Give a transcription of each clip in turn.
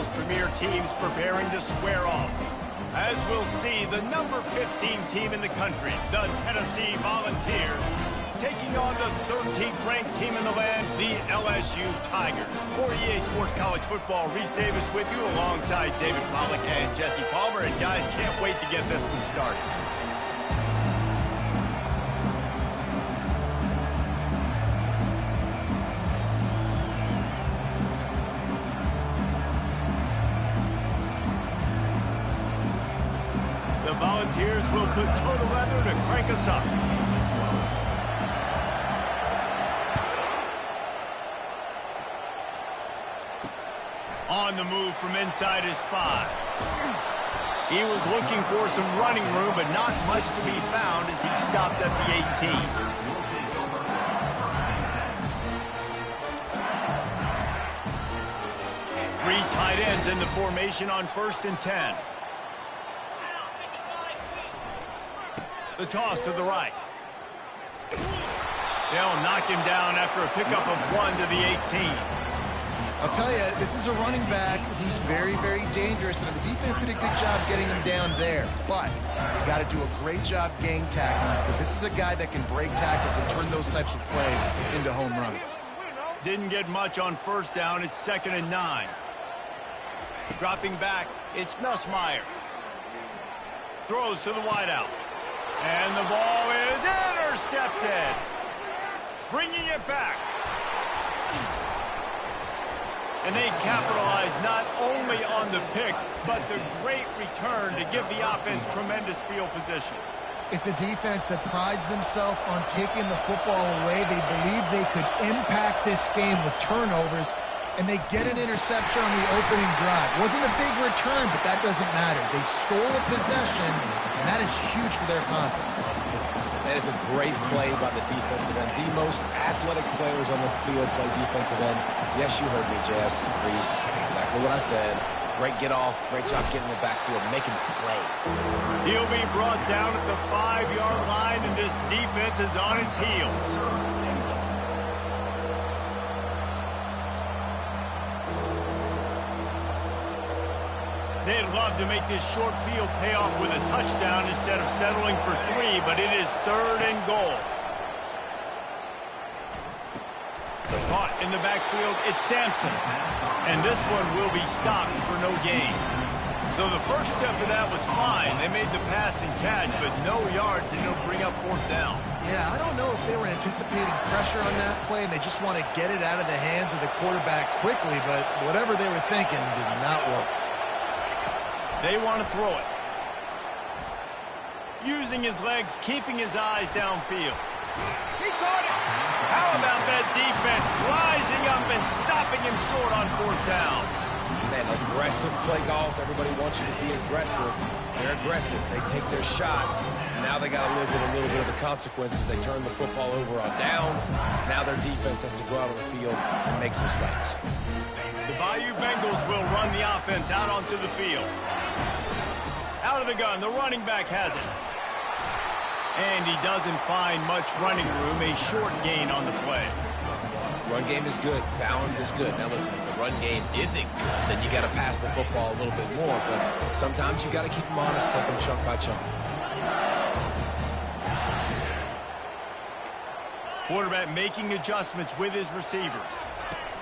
NFL's premier teams preparing to square off. As we'll see, the number 15 team in the country, the Tennessee Volunteers, taking on the 13th ranked team in the land, the LSU Tigers. For EA Sports College Football, Reese Davis with you alongside David Pollack and Jesse Palmer. And guys, can't wait to get this one started. The Volunteers will put total leather to crank us up. On the move from inside his 5. He was looking for some running room, but not much to be found as he stopped at the 18. Three tight ends in the formation on 1st and 10. The toss to the right. They'll knock him down after a pickup of 1 to the 18. I'll tell you, this is a running back who's very, very dangerous, and the defense did a good job getting him down there. But you got to do a great job gang tackling, because this is a guy that can break tackles and turn those types of plays into home runs. Didn't get much on 1st down. It's 2nd and 9. Dropping back, it's Nussmeier. Throws to the wideout. And the ball is intercepted. Bringing it back. And they capitalize not only on the pick, but the great return to give the offense tremendous field position. It's a defense that prides themselves on taking the football away. They believe they could impact this game with turnovers, and they get an interception on the opening drive. Wasn't a big return, but that doesn't matter. They stole a possession, and that is huge for their confidence. That is a great play by the defensive end. The most athletic players on the field play defensive end. Yes, you heard me, Jess, Reese. Exactly what I said. Great get off. Great job getting in the backfield, making the play. He'll be brought down at the 5-yard line, and this defense is on its heels. They'd love to make this short field pay off with a touchdown instead of settling for 3, but it is 3rd and goal. Caught in the backfield, it's Sampson. And this one will be stopped for no gain. So the first step of that was fine. They made the pass and catch, but no yards, and it'll bring up 4th down. Yeah, I don't know if they were anticipating pressure on that play, and they just want to get it out of the hands of the quarterback quickly, but whatever they were thinking did not work. They want to throw it. Using his legs, keeping his eyes downfield. He caught it! How about that defense rising up and stopping him short on 4th down? Man, aggressive play calls. Everybody wants you to be aggressive. They're aggressive. They take their shot. Now they got to live with a little bit of the consequences. They turn the football over on downs. Now their defense has to go out on the field and make some stops. The Bayou Bengals will run the offense out onto the field. Out of the gun, the running back has it. And he doesn't find much running room, a short gain on the play. Run game is good. Balance is good. Now listen, if the run game isn't good, then you got to pass the football a little bit more. But sometimes you got to keep them honest, take them chunk by chunk. Quarterback making adjustments with his receivers.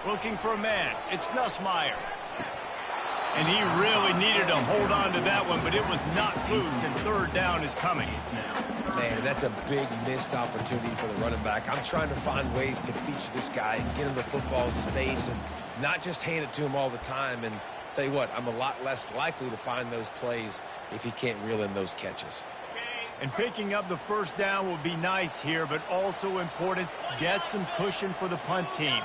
Looking for a man. It's Nussmeier. And he really needed to hold on to that one, but it was not loose, and 3rd down is coming. Man, that's a big missed opportunity for the running back. I'm trying to find ways to feature this guy and get him the football in space and not just hand it to him all the time. And tell you what, I'm a lot less likely to find those plays if he can't reel in those catches. And picking up the 1st down will be nice here, but also important, get some cushion for the punt team.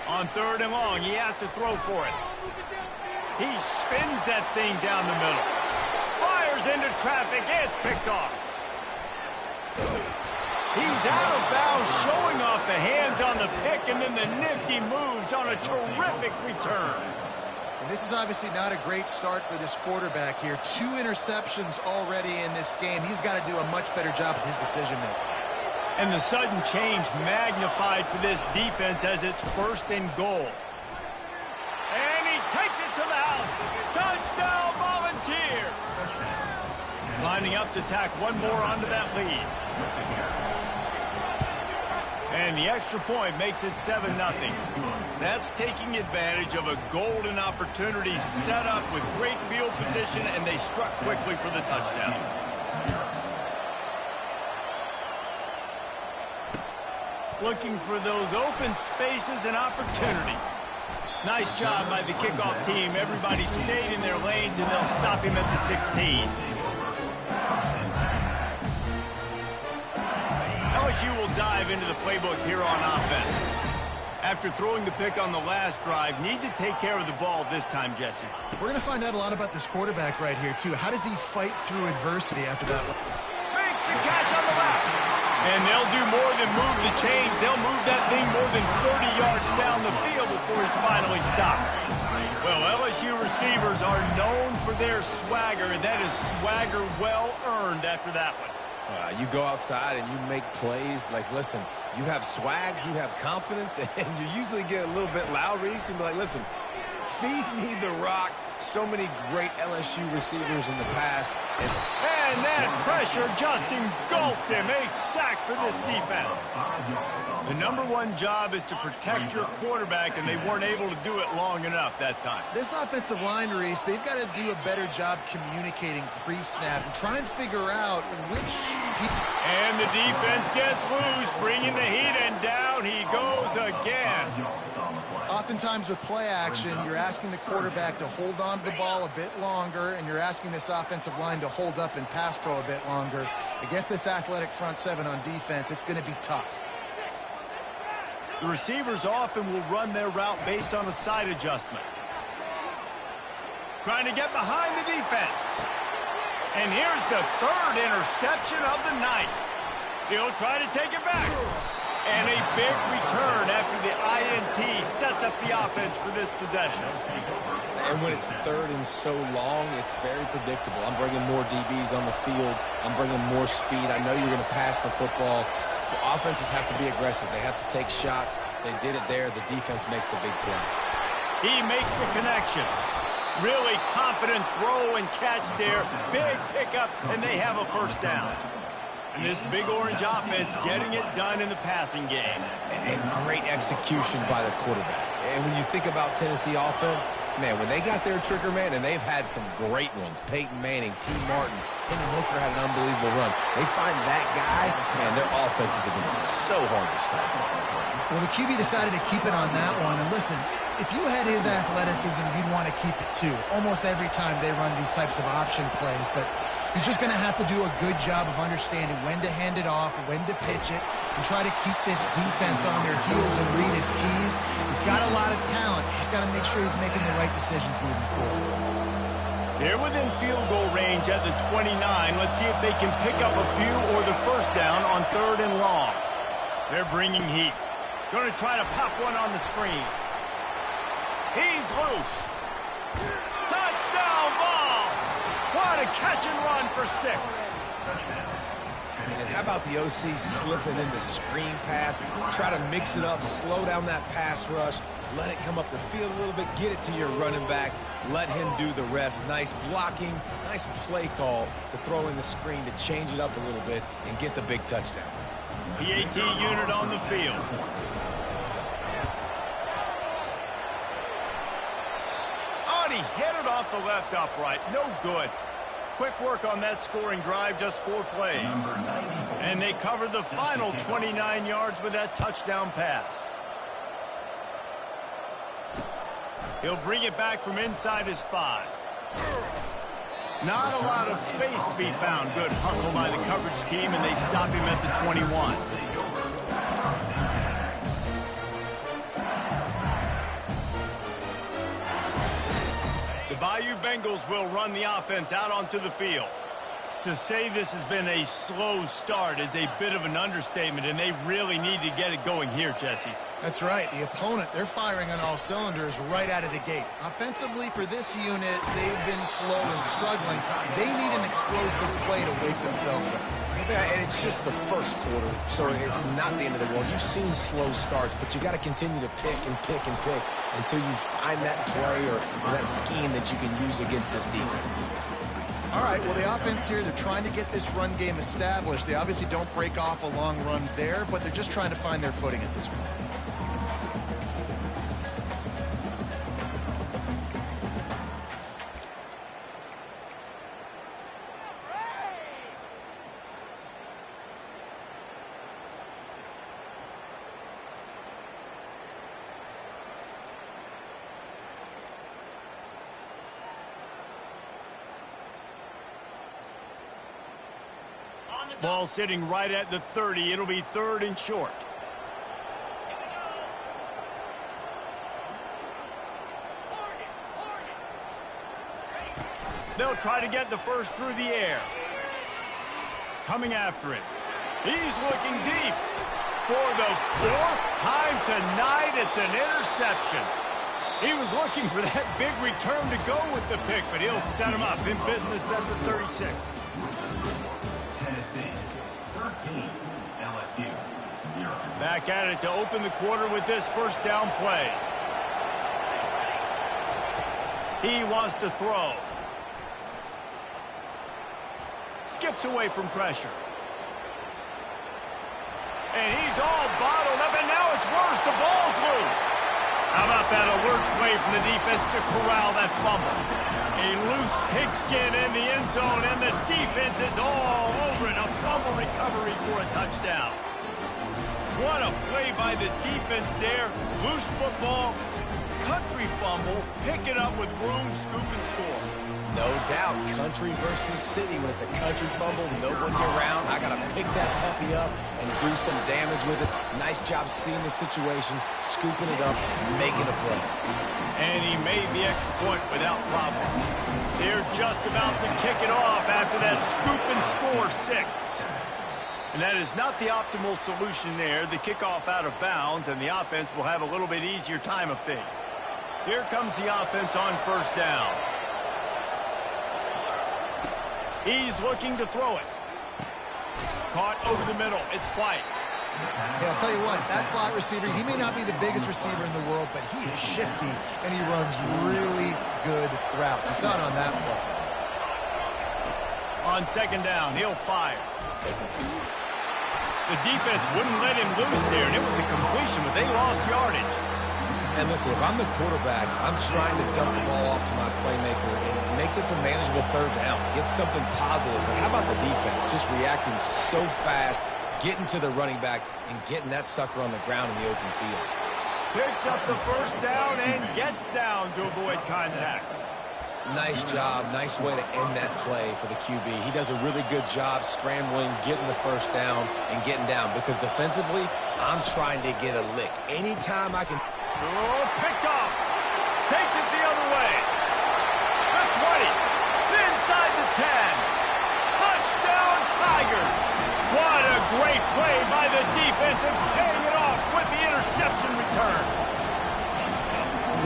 On 3rd and long, he has to throw for it. He spins that thing down the middle. Fires into traffic. It's picked off. He's out of bounds, showing off the hands on the pick, and then the nifty moves on a terrific return. And this is obviously not a great start for this quarterback here. 2 interceptions already in this game. He's got to do a much better job with his decision-making. And the sudden change magnified for this defense as it's 1st and goal. And he takes it to the Lining up to tack one more onto that lead. And the extra point makes it 7-0. That's taking advantage of a golden opportunity set up with great field position, and they struck quickly for the touchdown. Looking for those open spaces and opportunity. Nice job by the kickoff team. Everybody stayed in their lanes, and they'll stop him at the 16. LSU will dive into the playbook here on offense. After throwing the pick on the last drive, need to take care of the ball this time, Jesse. We're going to find out a lot about this quarterback right here, too. How does he fight through adversity after that? Makes the catch on the left. And they'll do more than move the chains. They'll move that thing more than 30 yards down the field before he's finally stopped. Well, LSU receivers are known for their swagger, and that is swagger well earned after that one. You go outside and you make plays. Like, listen, you have swag, you have confidence, and you usually get a little bit loud, Reese, and be like, listen, feed me the rock. So many great LSU receivers in the past. And that pressure just engulfed him. A sack for this defense. The #1 job is to protect your quarterback, and they weren't able to do it long enough that time. This offensive line, Reese, they've got to do a better job communicating pre-snap and try and figure out which... And the defense gets loose, bringing the heat, and down he goes again. Oftentimes with play action, you're asking the quarterback to hold on to the ball a bit longer, and you're asking this offensive line to hold up in pass pro a bit longer. Against this athletic front seven on defense, it's going to be tough. The receivers often will run their route based on a side adjustment. Trying to get behind the defense. And here's the third interception of the night. He'll try to take it back. And a big return after the INT sets up the offense for this possession. And when it's third and so long, it's very predictable. I'm bringing more DBs on the field. I'm bringing more speed. I know you're going to pass the football. So offenses have to be aggressive. They have to take shots. They did it there. The defense makes the big play. He makes the connection. Really confident throw and catch there. Big pickup, and they have a first down. And this big orange offense getting it done in the passing game. And great execution by the quarterback. And when you think about Tennessee offense, man, when they got their trigger man, and they've had some great ones, Peyton Manning, T. Martin, Hendon Hooker had an unbelievable run. They find that guy, man, their offenses have been so hard to stop. Well, the QB decided to keep it on that one. And listen, if you had his athleticism, you'd want to keep it too. Almost every time they run these types of option plays, but he's just going to have to do a good job of understanding when to hand it off, when to pitch it, and try to keep this defense on their heels and read his keys. He's got a lot of talent. He's got to make sure he's making the right decisions moving forward. They're within field goal range at the 29. Let's see if they can pick up a few or the first down on 3rd and long. They're bringing heat. Going to try to pop one on the screen. He's loose. Touchdown ball! What a catch and run for 6. And how about the OC slipping in the screen pass? Try to mix it up, slow down that pass rush, let it come up the field a little bit, get it to your running back, let him do the rest. Nice blocking, nice play call to throw in the screen to change it up a little bit and get the big touchdown. PAT unit on the field. Oh, he hit it off the left upright. No good. Quick work on that scoring drive, just 4 plays. And they covered the final 29 yards with that touchdown pass. He'll bring it back from inside his 5. Not a lot of space to be found. Good hustle by the coverage team, and they stop him at the 21. The Bayou Bengals will run the offense out onto the field. To say this has been a slow start is a bit of an understatement, and they really need to get it going here, Jesse. That's right. The opponent, they're firing on all cylinders right out of the gate. Offensively, for this unit, they've been slow and struggling. They need an explosive play to wake themselves up. Yeah, and it's just the first quarter, so it's not the end of the world. You've seen slow starts, but you got to continue to pick and pick and pick until you find that play or that scheme that you can use against this defense. All right, well, the offense here, they're trying to get this run game established. They obviously don't break off a long run there, but they're just trying to find their footing at this point. Ball sitting right at the 30. It'll be 3rd and short. They'll try to get the first through the air. Coming after it. He's looking deep. For the 4th time tonight, it's an interception. He was looking for that big return to go with the pick, but he'll set him up in business at the 36. Back at it to open the quarter with this first down play. He wants to throw. Skips away from pressure. And he's all bottled up, and now it's worse. The ball's loose. How about that alert play from the defense to corral that fumble? A loose pigskin in the end zone, and the defense is all over it. A fumble recovery for a touchdown. What a play by the defense there. Loose football, country fumble, pick it up with room, scoop, and score. No doubt, country versus city. When it's a country fumble, nobody around. I got to pick that puppy up and do some damage with it. Nice job seeing the situation, scooping it up, making a play. And he made the extra point without problem. They're just about to kick it off after that scoop and score 6. And that is not the optimal solution there. The kickoff out of bounds, and the offense will have a little bit easier time of things. Here comes the offense on first down. He's looking to throw it. Caught over the middle. It's White. Hey, I'll tell you what, that slot receiver, he may not be the biggest receiver in the world, but he is shifty, and he runs really good routes. You saw it on that play. On second down, he'll fire. The defense wouldn't let him loose there, and it was a completion, but they lost yardage. And listen, if I'm the quarterback, I'm trying to dump the ball off to my playmaker and make this a manageable 3rd down. Get something positive. But how about the defense? Just reacting so fast, getting to the running back, and getting that sucker on the ground in the open field. Picks up the first down and gets down to avoid contact. Nice job. Nice way to end that play for the QB. He does a really good job scrambling, getting the first down, and getting down. Because defensively, I'm trying to get a lick. Anytime I can... Oh, picked off. Takes it the other way. The 20. Inside the 10. Touchdown, Tigers. What a great play by the defense and paying it off with the interception return.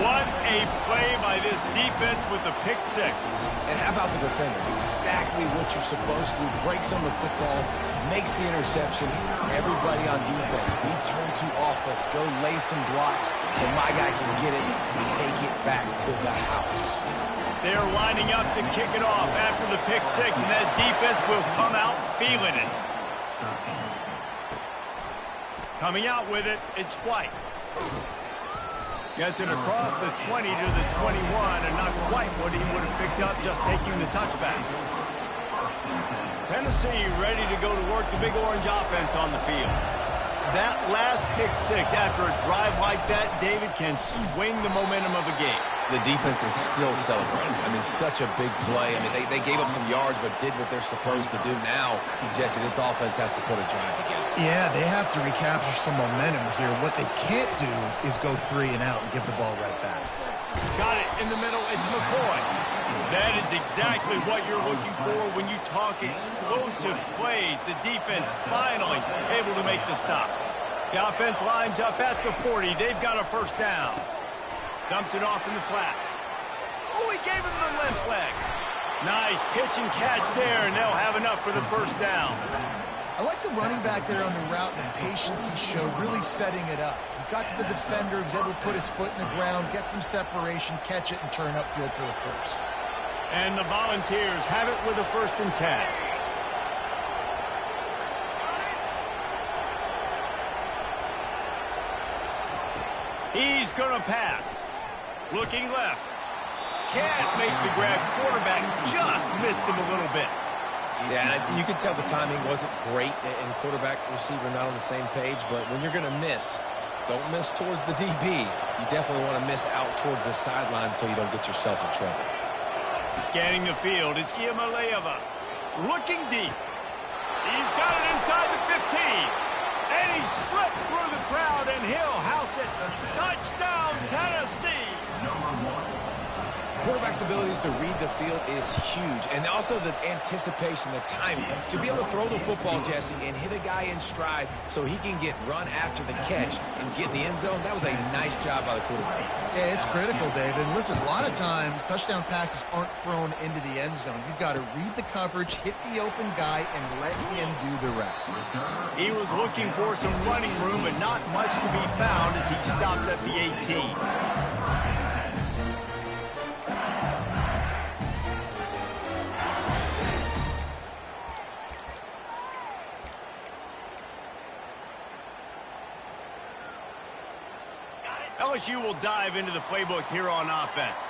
What a play by this defense with the pick 6. And how about the defender? Exactly what you're supposed to. Breaks on the football, makes the interception. Everybody on defense, we turn to offense. Go lay some blocks so my guy can get it and take it back to the house. They're lining up to kick it off after the pick 6, and that defense will come out feeling it. Coming out with it, it's White. Gets it across the 20 to the 21, and not quite what he would have picked up just taking the touchback. Tennessee ready to go to work the Big Orange offense on the field. That last pick 6 after a drive like that, David, can swing the momentum of a game. The defense is still celebrating. I mean, such a big play. I mean, they gave up some yards but did what they're supposed to do. Now, Jesse, this offense has to put a drive together. Yeah, they have to recapture some momentum here. What they can't do is go 3 and out and give the ball right back. Got it in the middle. It's McCoy. That is exactly what you're looking for when you talk explosive plays. The defense finally able to make the stop. The offense lines up at the 40. They've got a first down. Dumps it off in the flats. Oh, he gave him the left leg. Nice pitch and catch there, and they'll have enough for the first down. I like the running back there on the route and the patience he showed, really setting it up. He got to the defender, was able to put his foot in the ground, get some separation, catch it, and turn upfield for the first. And the Volunteers have it with a 1st and 10. He's going to pass. Looking left. Can't make the grab. Quarterback just missed him a little bit. Yeah, and you can tell the timing wasn't great, and quarterback receiver not on the same page, but when you're going to miss, don't miss towards the DB. You definitely want to miss out towards the sideline so you don't get yourself in trouble. Scanning the field, it's Iamaleava. Looking deep. He's got it inside the 15. And he slipped through the crowd, and he'll house it. Touchdown, Tennessee. Quarterback's abilities to read the field is huge, and also the anticipation, the timing. To be able to throw the football, Jesse, and hit a guy in stride so he can get run after the catch and get in the end zone, that was a nice job by the quarterback. Yeah, it's critical, David. And listen, a lot of times touchdown passes aren't thrown into the end zone. You've got to read the coverage, hit the open guy, and let him do the rest. He was looking for some running room, but not much to be found as he stopped at the 18. LSU will dive into the playbook here on offense.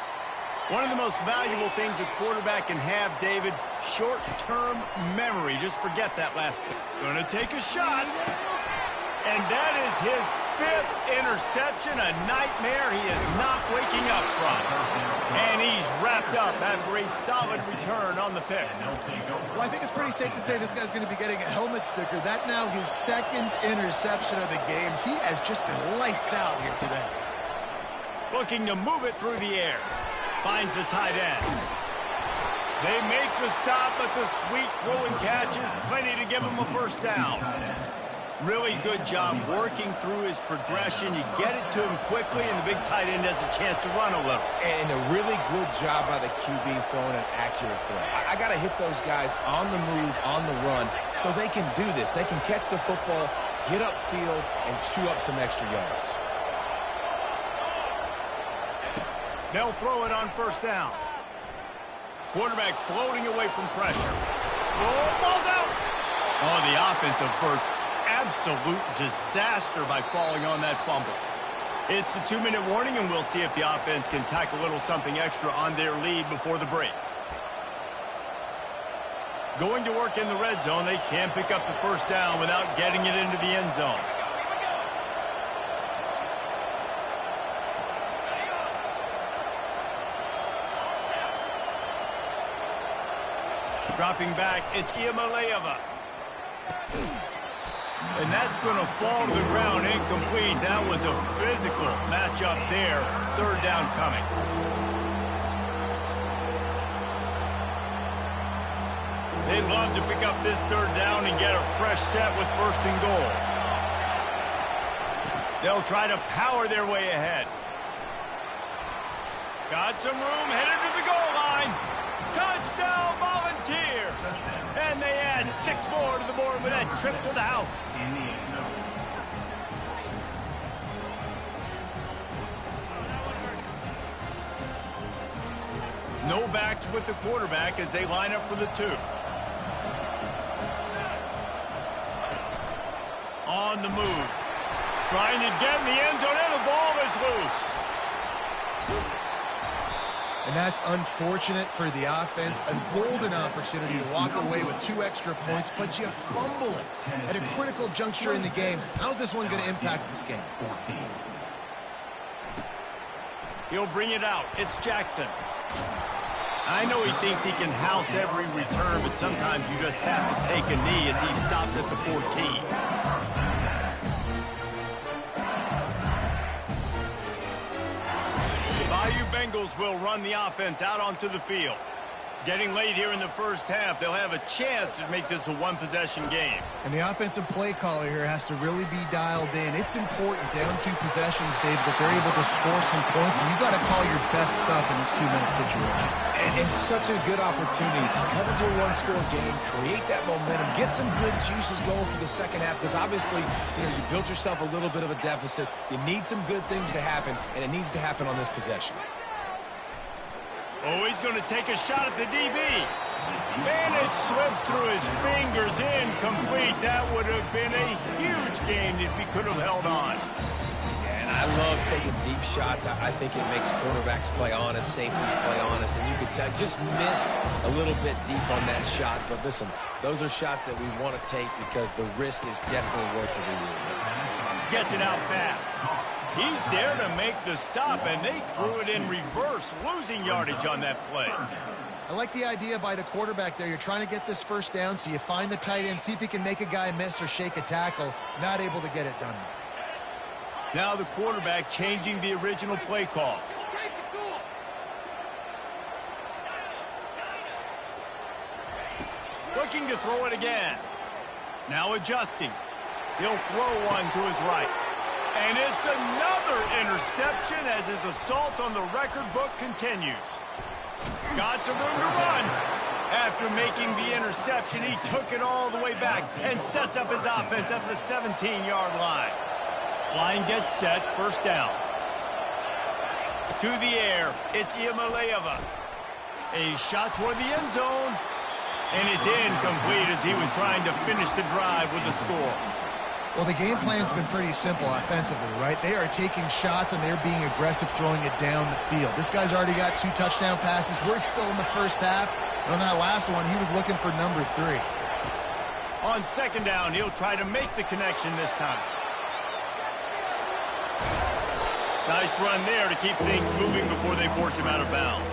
One of the most valuable things a quarterback can have, David, short-term memory. Just forget that last play. Going to take a shot. And that is his 5th interception, a nightmare he is not waking up from. And he's wrapped up after a solid return on the pick. Well, I think it's pretty safe to say this guy's going to be getting a helmet sticker. That now his 2nd interception of the game. He has just been lights out here today. Looking to move it through the air. Finds the tight end. They make the stop, but the sweet throw and catch is plenty to give him a 1st down. Really good job working through his progression. You get it to him quickly, and the big tight end has a chance to run a little. And a really good job by the QB throwing an accurate throw. I got to hit those guys on the move, on the run, so they can do this. They can catch the football, get upfield, and chew up some extra yards. They'll throw it on 1st down. Quarterback floating away from pressure. Oh, ball's out! Oh, the offense averts absolute disaster by falling on that fumble. It's the 2-minute warning, and we'll see if the offense can tack a little something extra on their lead before the break. Going to work in the red zone, they can't pick up the 1st down without getting it into the end zone. Dropping back, it's Iamaleava. And that's going to fall to the ground incomplete. That was a physical matchup there. 3rd down coming. They'd love to pick up this 3rd down and get a fresh set with 1st and goal. They'll try to power their way ahead. Got some room, headed to the goal line. Touchdown, Volunteers! And they add 6 more to the board with that trip to the house. No backs with the quarterback as they line up for the 2. On the move. Trying to get in the end zone, and the ball is loose. And that's unfortunate for the offense. A golden opportunity to walk away with 2 extra points, but you fumble it at a critical juncture in the game. How's this one going to impact this game? He'll bring it out. It's Jackson. I know he thinks he can house every return, but sometimes you just have to take a knee as he stopped at the 14. Bengals will run the offense out onto the field. Getting late here in the 1st half, they'll have a chance to make this a 1-possession game. And the offensive play caller here has to really be dialed in. It's important down 2 possessions, Dave, that they're able to score some points, and you got to call your best stuff in this 2-minute situation. And it's such a good opportunity to cut into a 1-score game, create that momentum, get some good juices going for the 2nd half, because obviously, you built yourself a little bit of a deficit. You need some good things to happen, and it needs to happen on this possession. Oh, he's going to take a shot at the DB. And it slips through his fingers, incomplete. That would have been a huge gain if he could have held on. Yeah, and I love taking deep shots. I think it makes quarterbacks play honest, safeties play honest, and you could tell just missed a little bit deep on that shot. But listen, those are shots that we want to take because the risk is definitely worth the reward. Gets it out fast. He's there to make the stop, and they threw it in reverse, losing yardage on that play. I like the idea by the quarterback there. You're trying to get this first down, so you find the tight end, see if he can make a guy miss or shake a tackle. Not able to get it done. Now the quarterback changing the original play call. Looking to throw it again. Now adjusting. He'll throw one to his right. And it's another interception as his assault on the record book continues. Got some room to run. After making the interception, he took it all the way back and sets up his offense at the 17-yard line. Line gets set, first down. To the air, it's Iamaleava. A shot toward the end zone. And it's incomplete as he was trying to finish the drive with the score. Well, the game plan's been pretty simple offensively, right? They are taking shots and they're being aggressive throwing it down the field. This guy's already got 2 touchdown passes. We're still in the first half. And on that last one, he was looking for number 3. On second down, he'll try to make the connection this time. Nice run there to keep things moving before they force him out of bounds.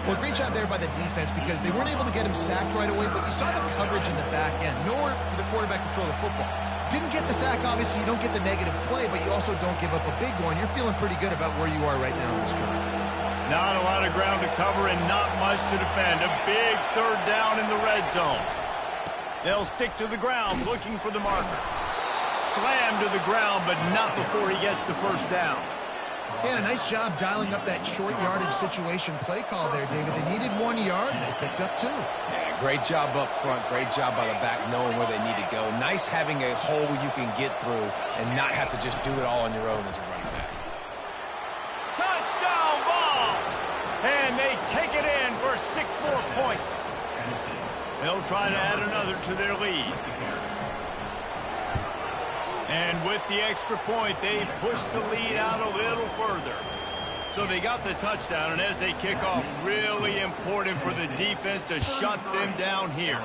Well, great job there by the defense because they weren't able to get him sacked right away, but you saw the coverage in the back end. Nowhere for the quarterback to throw the football. Didn't get the sack, obviously. You don't get the negative play, but you also don't give up a big one. You're feeling pretty good about where you are right now in this drive. Not a lot of ground to cover and not much to defend. A big third down in the red zone. They'll stick to the ground looking for the marker. Slam to the ground, but not before he gets the first down. Yeah, a nice job dialing up that short yardage situation play call there, David. They needed 1 yard, and they picked up 2. Yeah, great job up front. Great job by the back knowing where they need to go. Nice having a hole you can get through and not have to just do it all on your own as a running back. Touchdown ball! And they take it in for 6 more points. They'll try to add another to their lead. And with the extra point, they push the lead out a little further. So they got the touchdown, and as they kick off, really important for the defense to shut them down here.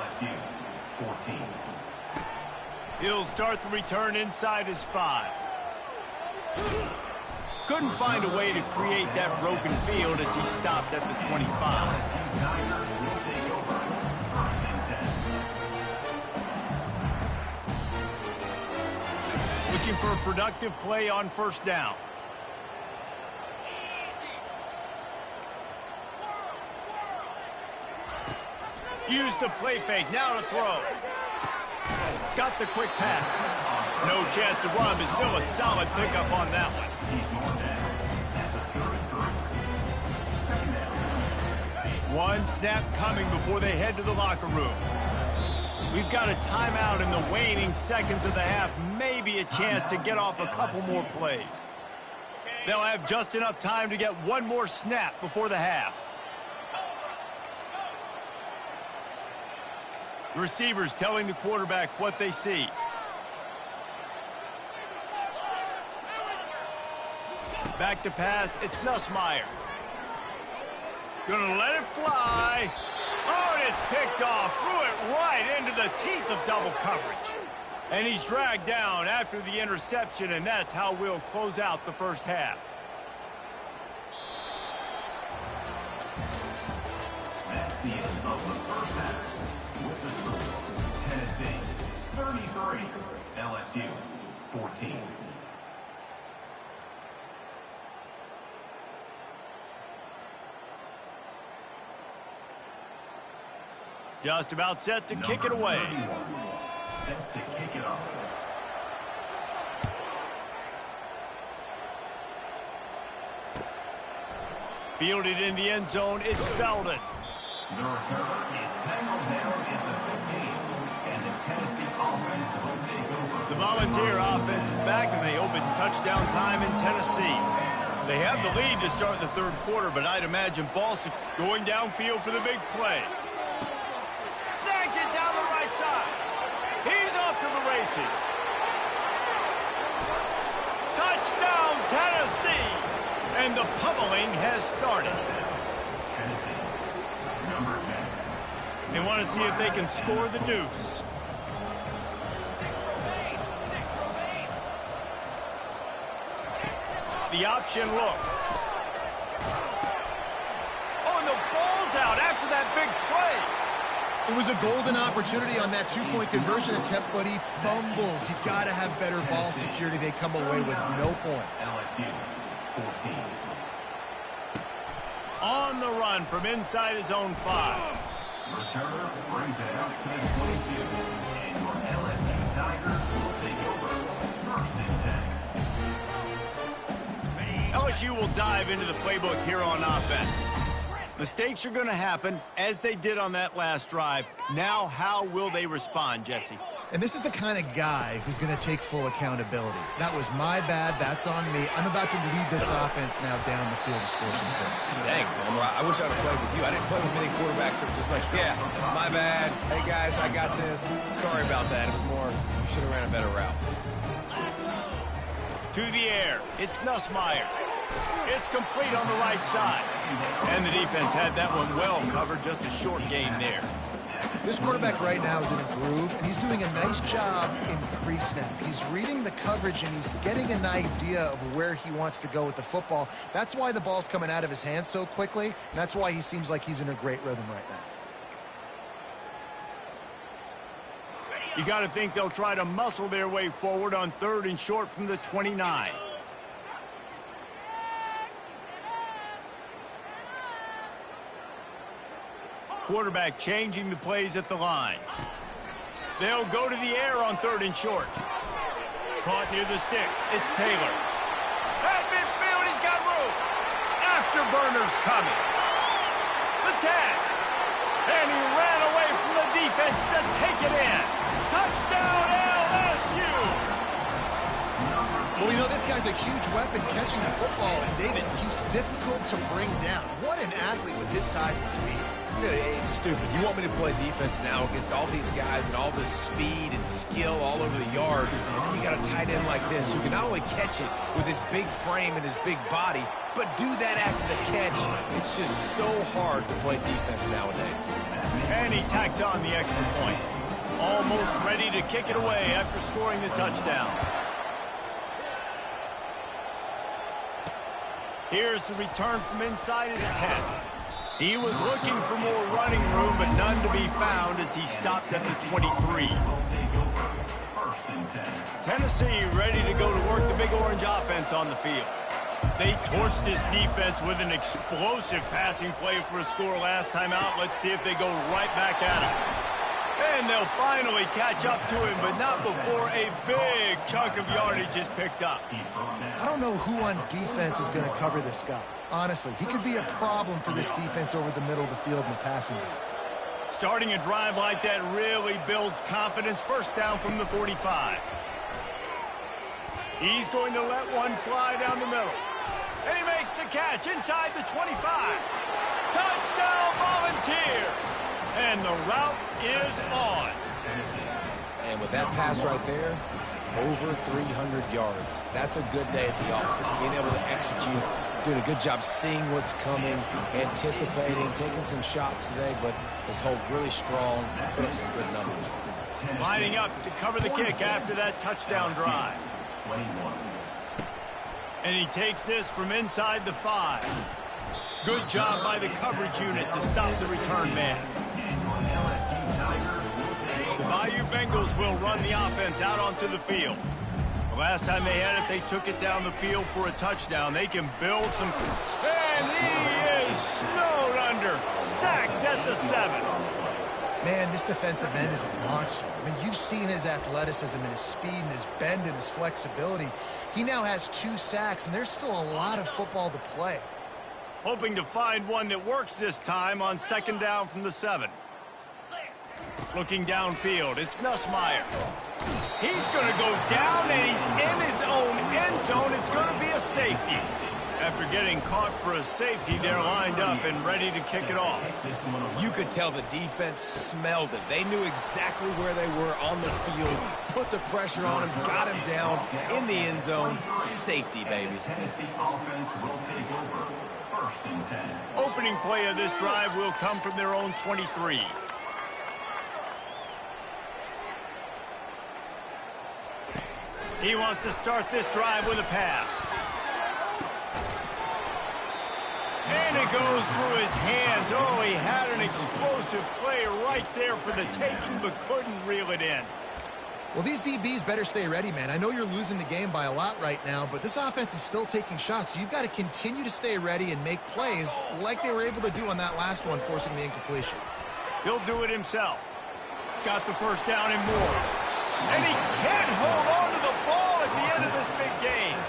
He'll start the return inside his 5. Couldn't find a way to create that broken field as he stopped at the 25. Looking for a productive play on first down. Use the play fake, now to throw. Got the quick pass. No chance to run, but still a solid pickup on that one. One snap coming before they head to the locker room. We've got a timeout in the waning seconds of the half. Maybe a chance to get off a couple more plays. They'll have just enough time to get one more snap before the half. Receivers telling the quarterback what they see. Back to pass, it's Nussmeier. Gonna let it fly. Oh, and it's picked off. Threw it right into the teeth of double coverage. And he's dragged down after the interception, and that's how we'll close out the first half. That's the end of the first half. With the score, Tennessee 33, LSU 14. Just about set to kick it away. Set to kick it off. Fielded in the end zone, it's Selden. The return is tackled down at the 15, and the Tennessee offense will take over. The Volunteer offense is back, and they hope it's touchdown time in Tennessee. They have the lead to start the third quarter, but I'd imagine ball's going downfield for the big play. Snags it down the right side. He's off to the races. Touchdown, Tennessee! And the pummeling has started. They want to see if they can score the deuce. The option look. Oh, and the ball's out after that big play. It was a golden opportunity on that two-point conversion attempt, but he fumbles. You've got to have better ball security. They come away with no points. LSU 14. On the run from inside his own 5. Returner brings it out to the 22. And your LSU Tigers will take over. First and 10. LSU will dive into the playbook here on offense. Mistakes are going to happen, as they did on that last drive. Now, how will they respond, Jesse? And this is the kind of guy who's going to take full accountability. That was my bad. That's on me. I'm about to lead this offense now down the field to score some points. Dang, Homer, I wish I would have played with you. I didn't play with many quarterbacks that were just like, yeah, my bad. Hey, guys, I got this. Sorry about that. It was more, we should have ran a better route. To the air. It's Nussmeier. It's complete on the right side. And the defense had that one well covered. Just a short gain there. This quarterback right now is in a groove, and he's doing a nice job in pre-snap. He's reading the coverage, and he's getting an idea of where he wants to go with the football. That's why the ball's coming out of his hands so quickly, and that's why he seems like he's in a great rhythm right now. You got to think they'll try to muscle their way forward on 3rd and short from the 29. Quarterback changing the plays at the line. They'll go to the air on 3rd and short. Caught near the sticks. It's Taylor. At midfield, he's got room. Afterburner's coming. The tag. And he ran away from the defense to take it in. Touchdown, LSU! Well, you know, this guy's a huge weapon catching the football, and David, he's difficult to bring down. What an athlete with his size and speed. Dude, it's stupid. You want me to play defense now against all these guys and all this speed and skill all over the yard, and then you got a tight end like this who can not only catch it with his big frame and his big body, but do that after the catch. It's just so hard to play defense nowadays. And he tacks on the extra point. Almost ready to kick it away after scoring the touchdown. Here's the return from inside his 10. He was looking for more running room, but none to be found as he stopped at the 23. Tennessee ready to go to work the Big Orange offense on the field. They torched this defense with an explosive passing play for a score last time out. Let's see if they go right back at him. And they'll finally catch up to him, but not before a big chunk of yardage is picked up. I don't know who on defense is going to cover this guy. Honestly, he could be a problem for this defense over the middle of the field in the passing game. Starting a drive like that really builds confidence. First down from the 45. He's going to let one fly down the middle. And he makes the catch inside the 25. Touchdown, Volunteers! And the route is on. And with that pass right there, over 300 yards. That's a good day at the office. Being able to execute, doing a good job seeing what's coming, anticipating, taking some shots today, but his hold really strong, put up some good numbers. Lining up to cover the kick after that touchdown drive. And he takes this from inside the 5. Good job by the coverage unit to stop the return man. The Bayou Bengals will run the offense out onto the field. The last time they had it, they took it down the field for a touchdown. They can build some... And he is snowed under. Sacked at the 7. Man, this defensive end is a monster. I mean, you've seen his athleticism and his speed and his bend and his flexibility. He now has 2 sacks, and there's still a lot of football to play. Hoping to find one that works this time on 2nd down from the 7. Looking downfield, it's Nussmeier. He's going to go down, and he's in his own end zone. It's going to be a safety. After getting caught for a safety, they're lined up and ready to kick it off. You could tell the defense smelled it. They knew exactly where they were on the field, put the pressure on him, got him down in the end zone. Safety, baby. Tennessee offense will take over. 1st and 10. Opening play of this drive will come from their own 23. He wants to start this drive with a pass. And it goes through his hands. Oh, he had an explosive play right there for the taking, but couldn't reel it in. Well, these DBs better stay ready, man. I know you're losing the game by a lot right now, but this offense is still taking shots. So you've got to continue to stay ready and make plays like they were able to do on that last one, forcing the incompletion. He'll do it himself. Got the first down and more. And he can't hold on to the ball at the end of this big game.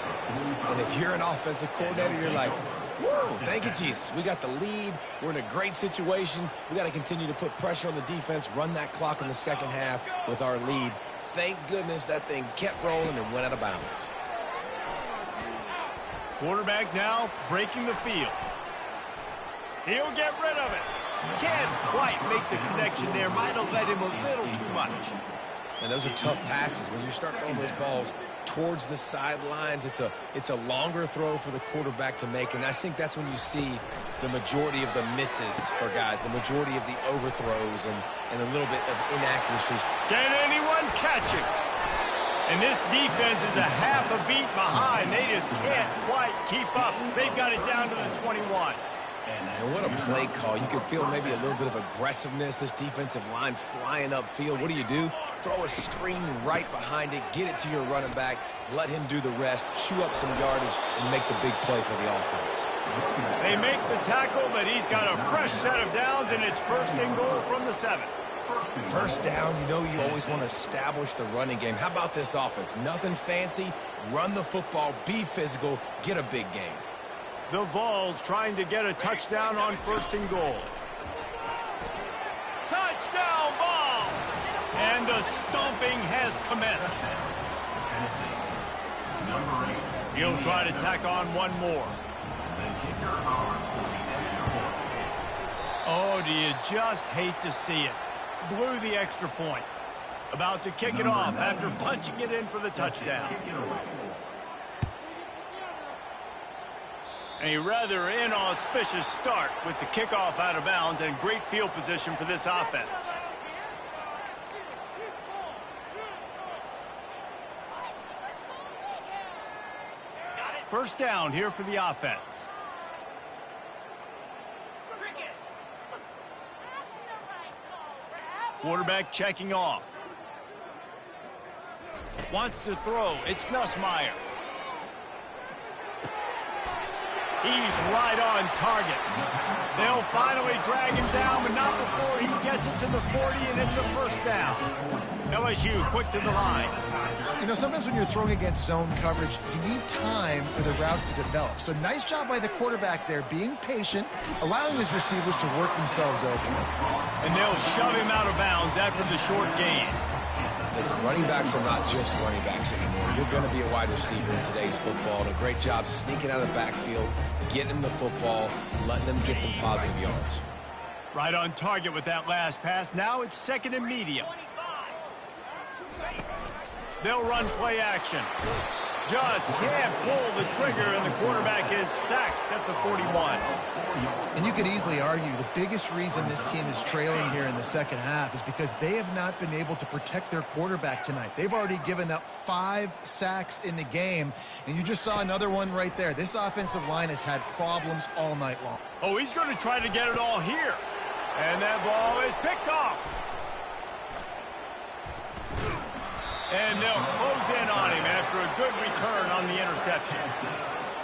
And if you're an offensive coordinator, you're like, whoa, thank you, Jesus. We got the lead. We're in a great situation. We got to continue to put pressure on the defense, run that clock in the second half with our lead. Thank goodness that thing kept rolling and went out of bounds. Quarterback now breaking the field. He'll get rid of it. Can't quite make the connection there. Might have led him a little too much. And those are tough passes. When you start throwing those balls towards the sidelines, it's a longer throw for the quarterback to make. And I think that's when you see the majority of the misses for guys, the majority of the overthrows and a little bit of inaccuracies. Can anyone catch it? And this defense is a half a beat behind. They just can't quite keep up. They've got it down to the 21. And what a play call. You can feel maybe a little bit of aggressiveness. This defensive line flying upfield. What do? Throw a screen right behind it. Get it to your running back. Let him do the rest. Chew up some yardage and make the big play for the offense. They make the tackle, but he's got a fresh set of downs, and it's 1st and goal from the 7. First down, you know you always want to establish the running game. How about this offense? Nothing fancy. Run the football. Be physical. Get a big game. The Vols trying to get a touchdown on 1st and goal. Touchdown, Vols! And the stomping has commenced. He'll try to tack on one more. Oh, do you just hate to see it? Blew the extra point. About to kick it off after punching it in for the touchdown. A rather inauspicious start with the kickoff out of bounds and great field position for this offense. First down here for the offense. Quarterback checking off. Wants to throw. It's Nussmeier. He's right on target. They'll finally drag him down, but not before he gets it to the 40, and it's a first down. LSU quick to the line. You know, sometimes when you're throwing against zone coverage, you need time for the routes to develop. So nice job by the quarterback there, being patient, allowing his receivers to work themselves open. And they'll shove him out of bounds after the short gain. Listen, running backs are not just running backs anymore. You're going to be a wide receiver in today's football. And a great job sneaking out of the backfield, getting them the football, letting them get some positive yards. Right on target with that last pass. Now it's 2nd and medium. They'll run play action. Just can't pull the trigger, and the quarterback is sacked at the 41. And you could easily argue the biggest reason this team is trailing here in the second half is because they have not been able to protect their quarterback tonight. They've already given up 5 sacks in the game, and you just saw another one right there. This offensive line has had problems all night long. Oh, he's going to try to get it all here. And that ball is picked off. And they'll close in on him after a good return on the interception.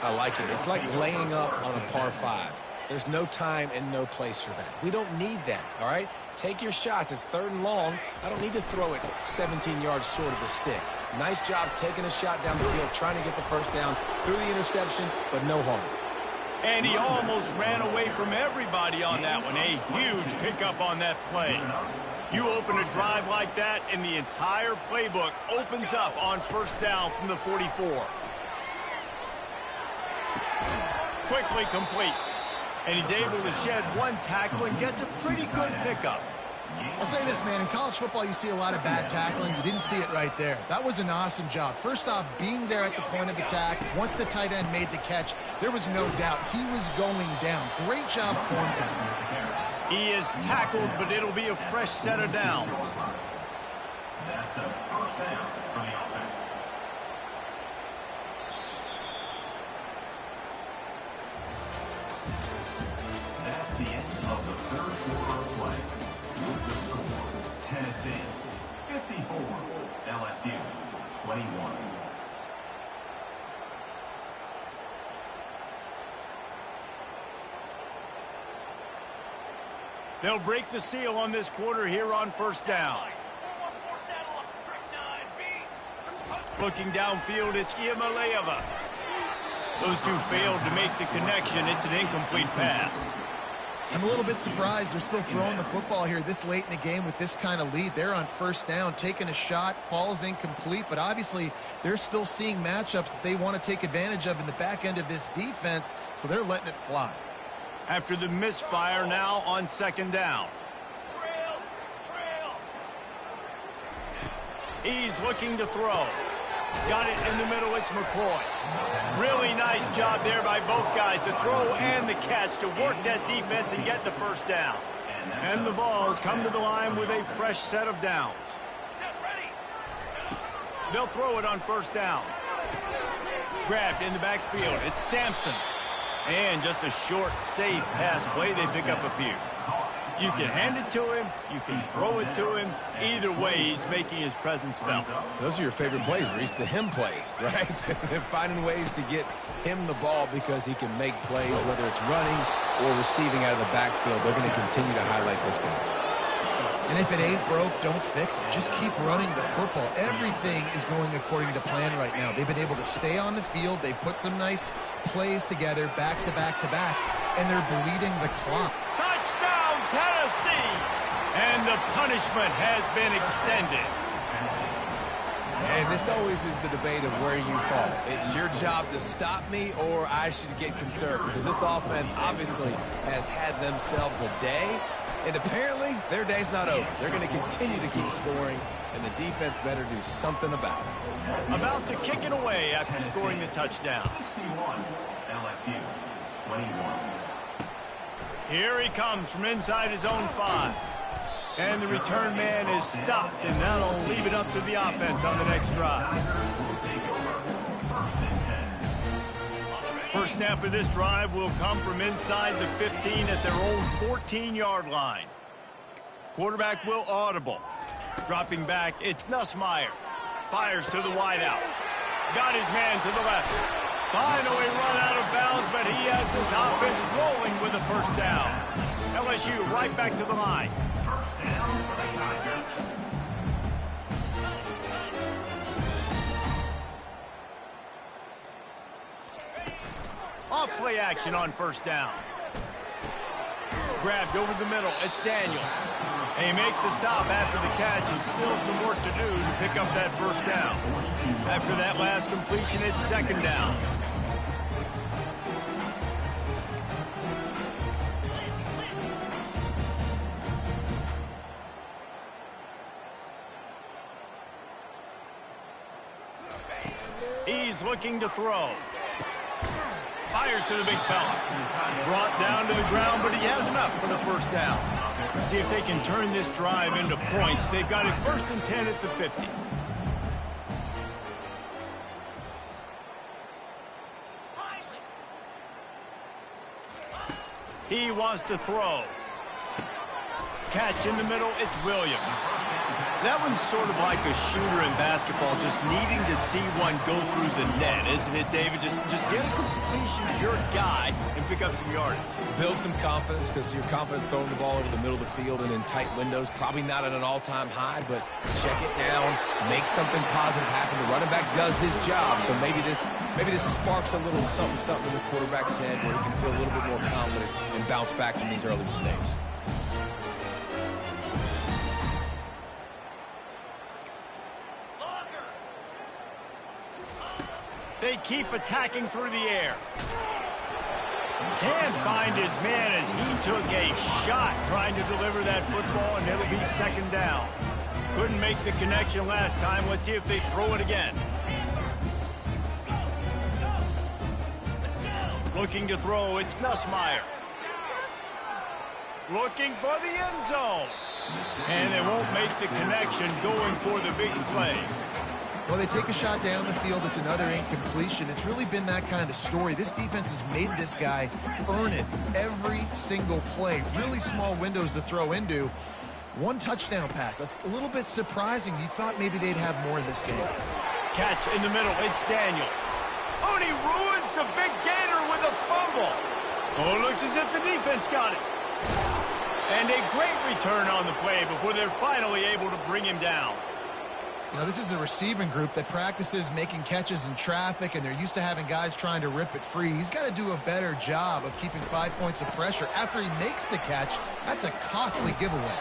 I like it. It's like laying up on a par 5. There's no time and no place for that. We don't need that, all right? Take your shots. It's 3rd and long. I don't need to throw it 17 yards short of the stick. Nice job taking a shot down the field, trying to get the first down through the interception, but no harm. And he almost ran away from everybody on that one. A huge pickup on that play. You open a drive like that, and the entire playbook opens up on first down from the 44. quickly complete. And he's able to shed one tackle and gets a pretty good pickup. I'll say this, man. In college football, you see a lot of bad tackling. You didn't see it right there. That was an awesome job. First off, being there at the point of attack. Once the tight end made the catch, there was no doubt he was going down. Great job form tackle. He is tackled, but it'll be a fresh set of downs. That's a first down for the offense. That's the end of the third quarter of play. With the score, Tennessee 54, LSU 21. They'll break the seal on this quarter here on first down. Looking downfield, it's Iamaleava. Those two failed to make the connection. It's an incomplete pass. I'm a little bit surprised they're still throwing the football here this late in the game with this kind of lead. They're on first down, taking a shot, falls incomplete, but obviously they're still seeing matchups that they want to take advantage of in the back end of this defense, so they're letting it fly. After the misfire, now on second down. He's looking to throw. Got it in the middle, it's McCoy. Really nice job there by both guys to throw and the catch to work that defense and get the first down. And the Vols come to the line with a fresh set of downs. They'll throw it on first down. Grabbed in the backfield, it's Sampson. And just a short, safe pass play, they pick up a few. You can hand it to him, you can throw it to him. Either way, he's making his presence felt. Those are your favorite plays, Reese, the him plays, right? They're finding ways to get him the ball because he can make plays, whether it's running or receiving out of the backfield. They're going to continue to highlight this guy. And if it ain't broke, don't fix it. Just keep running the football. Everything is going according to plan right now. They've been able to stay on the field. They put some nice plays together, back to back to back, and they're bleeding the clock. Touchdown, Tennessee! And the punishment has been extended. And this always is the debate of where you fall. It's your job to stop me or I should get conserved, because this offense obviously has had themselves a day. And apparently, their day's not over. They're going to continue to keep scoring, and the defense better do something about it. About to kick it away after scoring the touchdown. 61, LSU 21. Here he comes from inside his own 5. And the return man is stopped, and that'll leave it up to the offense on the next drive. First snap of this drive will come from inside the 15 at their own 14-yard line. Quarterback will audible. Dropping back, it's Nussmeier. Fires to the wideout. Got his man to the left. Finally run out of bounds, but he has this offense rolling with a first down. LSU right back to the line. First down for the Tigers. Off play action on first down. Grabbed over the middle. It's Daniels. They make the stop after the catch, and still some work to do to pick up that first down. After that last completion, it's second down. He's looking to throw. Fires to the big fella. Brought down to the ground, but he has enough for the first down. Let's see if they can turn this drive into points. They've got it 1st and 10 at the 50. He wants to throw. Catch in the middle, it's Williams. That one's sort of like a shooter in basketball, just needing to see one go through the net, isn't it, David? Just get a completion to your guy and pick up some yardage. Build some confidence, because your confidence throwing the ball over the middle of the field and in tight windows, probably not at an all-time high, but check it down, make something positive happen. The running back does his job, so maybe this sparks a little something in the quarterback's head where he can feel a little bit more confident and bounce back from these early mistakes. They keep attacking through the air. Can't find his man as he took a shot trying to deliver that football, and it'll be second down. Couldn't make the connection last time. Let's see if they throw it again. Looking to throw, it's Nussmeier. Looking for the end zone. And they won't make the connection going for the big play. Well, they take a shot down the field. It's another incompletion. It's really been that kind of story. This defense has made this guy earn it every single play. Really small windows to throw into. One touchdown pass. That's a little bit surprising. You thought maybe they'd have more in this game. Catch in the middle. It's Daniels. Oh, and he ruins the big gator with a fumble. Oh, it looks as if the defense got it. And a great return on the play before they're finally able to bring him down. You know, this is a receiving group that practices making catches in traffic, and they're used to having guys trying to rip it free. He's got to do a better job of keeping 5 points of pressure after he makes the catch. That's a costly giveaway.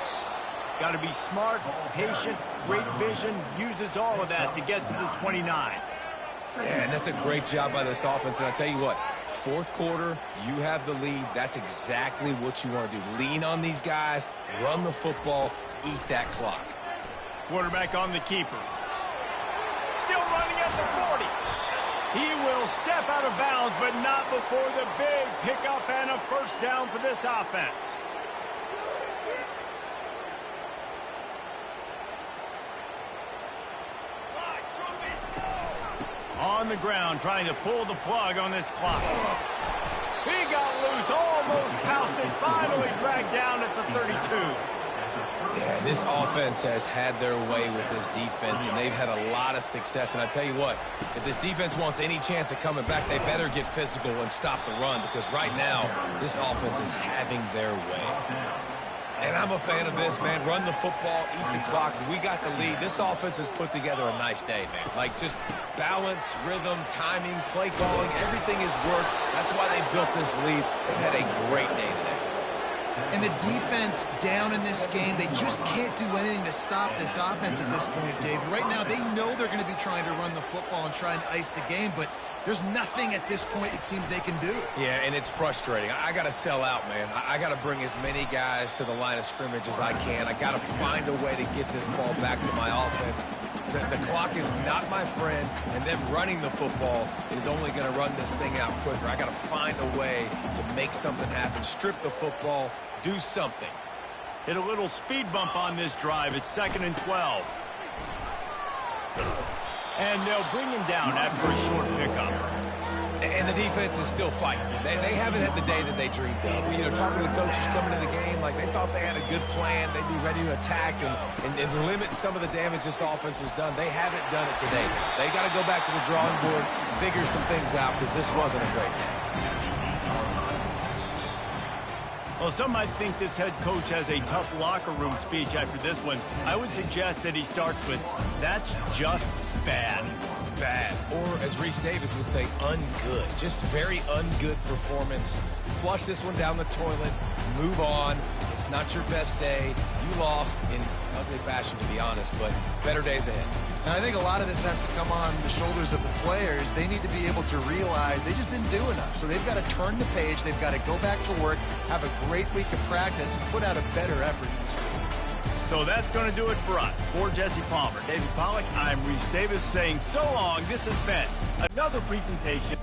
Got to be smart, patient, great vision, uses all of that to get to the 29. Yeah, and that's a great job by this offense. And I tell you what, fourth quarter, you have the lead. That's exactly what you want to do. Lean on these guys, run the football, eat that clock. Quarterback on the keeper. Still running at the 40. He will step out of bounds, but not before the big pickup and a first down for this offense. On the ground, trying to pull the plug on this clock. He got loose, almost passed it, finally dragged down at the 32. Yeah, this offense has had their way with this defense, and they've had a lot of success. And I tell you what, if this defense wants any chance of coming back, they better get physical and stop the run, because right now, this offense is having their way. And I'm a fan of this, man. Run the football, eat the clock. We got the lead. This offense has put together a nice day, man. Like, just balance, rhythm, timing, play calling, everything has worked. That's why they built this lead. They've had a great day today. And the defense down in this game, they just can't do anything to stop this offense at this point, Dave. Right now, they know they're going to be trying to run the football and try and ice the game, but there's nothing at this point it seems they can do. Yeah, and it's frustrating. I got to sell out, man. I got to bring as many guys to the line of scrimmage as I can. I got to find a way to get this ball back to my offense. The clock is not my friend, and them running the football is only going to run this thing out quicker. I got to find a way to make something happen, strip the football, do something. Hit a little speed bump on this drive. It's 2nd and 12. And they'll bring him down after a short pickup. And the defense is still fighting. They haven't had the day that they dreamed of. You know, talking to the coaches coming to the game, like they thought they had a good plan. They'd be ready to attack and limit some of the damage this offense has done. They haven't done it today. They got to go back to the drawing board, figure some things out, because this wasn't a great game. Well, some might think this head coach has a tough locker room speech after this one. I would suggest that he starts with, "That's just bad." Bad. Or, as Reese Davis would say, ungood. Just very ungood performance. Flush this one down the toilet. Move on. It's not your best day. You lost in ugly fashion, to be honest, but better days ahead. And I think a lot of this has to come on the shoulders of the players. They need to be able to realize they just didn't do enough. So they've got to turn the page. They've got to go back to work, have a great week of practice, and put out a better effort next week. So that's going to do it for us. For Jesse Palmer, David Pollack, I'm Reese Davis saying so long. This has been another presentation